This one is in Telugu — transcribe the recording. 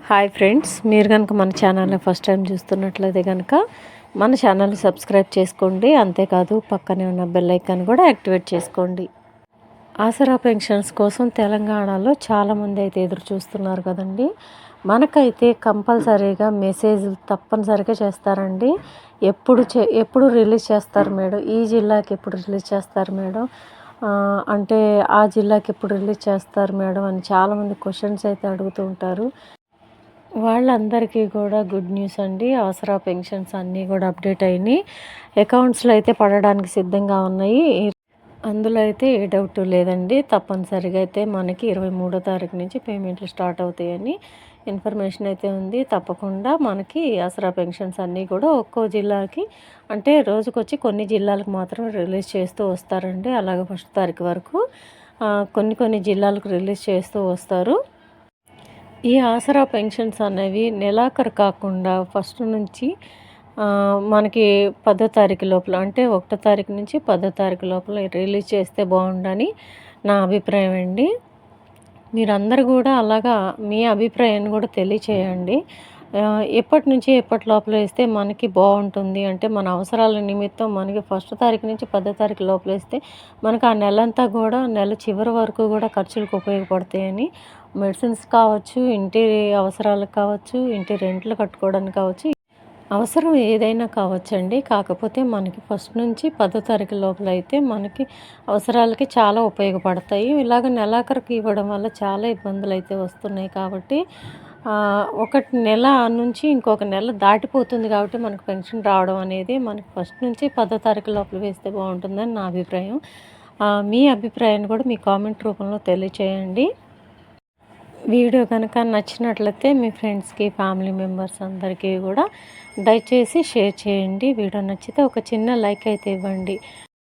హాయ్ ఫ్రెండ్స్, మీరు కనుక మన ఛానల్ని ఫస్ట్ టైం చూస్తున్నట్లయితే కనుక మన ఛానల్ని సబ్స్క్రైబ్ చేసుకోండి. అంతేకాదు పక్కనే ఉన్న బెల్ ఐకాన్ కూడా యాక్టివేట్ చేసుకోండి. ఆసరా పెన్షన్స్ కోసం తెలంగాణలో చాలామంది అయితే ఎదురు చూస్తున్నారు కదండి. మనకైతే కంపల్సరీగా మెసేజ్ తప్పనిసరిగా చేస్తారండి. ఎప్పుడు రిలీజ్ చేస్తారు మేడం, ఈ జిల్లాకి ఎప్పుడు రిలీజ్ చేస్తారు మేడం, అంటే ఆ జిల్లాకి ఎప్పుడు రిలీజ్ చేస్తారు మేడం అని చాలామంది క్వశ్చన్స్ అయితే అడుగుతూ ఉంటారు. వాళ్ళందరికీ కూడా గుడ్ న్యూస్ అండి. ఆసరా పెన్షన్స్ అన్నీ కూడా అప్డేట్ అయినాయి. అకౌంట్స్లో అయితే పడడానికి సిద్ధంగా ఉన్నాయి. అందులో అయితే ఏ డౌట్ లేదండి. తప్పనిసరిగా అయితే మనకి 23వ తారీఖు నుంచి పేమెంట్లు స్టార్ట్ అవుతాయని ఇన్ఫర్మేషన్ అయితే ఉంది. తప్పకుండా మనకి ఆసరా పెన్షన్స్ అన్నీ కూడా ఒక్కో జిల్లాకి, అంటే రోజుకొచ్చి కొన్ని జిల్లాలకు మాత్రం రిలీజ్ చేస్తూ వస్తారండి. అలాగే 1వ తారీఖు వరకు కొన్ని జిల్లాలకు రిలీజ్ చేస్తూ వస్తారు. ఈ ఆసరా పెన్షన్స్ అనేవి నెలాఖరు కాకుండా ఫస్ట్ నుంచి మనకి 10వ తారీఖు లోపల, అంటే 1వ తారీఖు నుంచి 10వ తారీఖు లోపల రిలీజ్ చేస్తే బాగుండని నా అభిప్రాయం అండి. మీరందరూ కూడా అలాగా మీ అభిప్రాయాన్ని కూడా తెలియచేయండి. ఎప్పటి నుంచి ఎప్పటి లోపల వేస్తే మనకి బాగుంటుంది, అంటే మన అవసరాల నిమిత్తం మనకి 1వ తారీఖు నుంచి 10వ తారీఖు లోపల వేస్తే మనకు ఆ నెలంతా కూడా, నెల చివరి వరకు కూడా ఖర్చులకు ఉపయోగపడతాయని, మెడిసిన్స్ కావచ్చు, ఇంటి అవసరాలకు కావచ్చు, ఇంటి రెంట్లు కట్టుకోవడానికి కావచ్చు, అవసరం ఏదైనా కావచ్చండి. కాకపోతే మనకి ఫస్ట్ నుంచి 10వ తారీఖు లోపల అయితే మనకి అవసరాలకి చాలా ఉపయోగపడతాయి. ఇలాగ నెలాఖరుకి ఇవ్వడం వల్ల చాలా ఇబ్బందులు అయితే వస్తున్నాయి. కాబట్టి ఒక నెల నుంచి ఇంకొక నెల దాటిపోతుంది కాబట్టి మనకు పెన్షన్ రావడం అనేది మనకి ఫస్ట్ నుంచి 10వ తారీఖు లోపల వేస్తే బాగుంటుందని నా అభిప్రాయం. మీ అభిప్రాయాన్ని కూడా మీ కామెంట్ రూపంలో తెలియచేయండి. వీడియో కనుక నచ్చినట్లయితే మీ ఫ్రెండ్స్కి, ఫ్యామిలీ మెంబర్స్ అందరికీ కూడా దయచేసి షేర్ చేయండి. వీడియో నచ్చితే ఒక చిన్న లైక్ అయితే ఇవ్వండి.